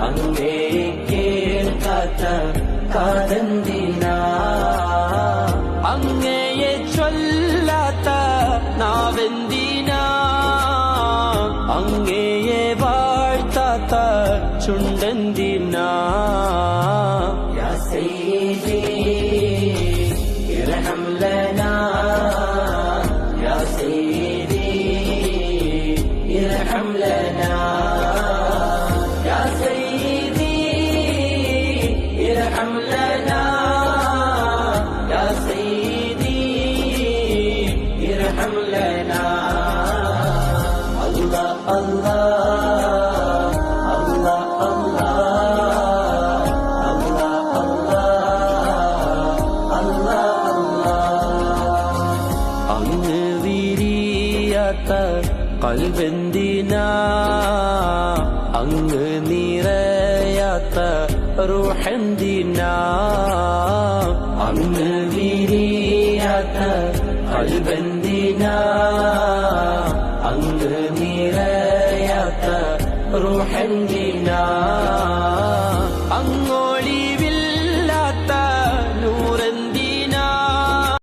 അങ്ങേ കേൾക്കാത്ത കാതെന്തിനാ, അങ്ങയെ ചൊല്ലാത്ത നാവെന്തിനാ, അങ്ങയെ വാഴ്ത്താത്ത ചുണ്ടെന്തിനാ. യാ സയ്യിദി ഇർഹം ലനാ, യാ സയ്യിദി ഇർഹം ലനാ, യാ സയ്യിദി ഇർഹം ലനാ, യാ സയ്യിദി ഇർഹം ലനാ. അല്ലാഹ് അല്ലാഹ് അല്ലാഹ് അല്ലാഹ്. അങ്ങ് വിരിയാത്ത കൽബെന്തിനാ, അങ്ങ് നിറയാത്ത റൂഹെന്തിനാ, അങ്ങ് വിരിയാത്ത കൽബെന്തിനാ.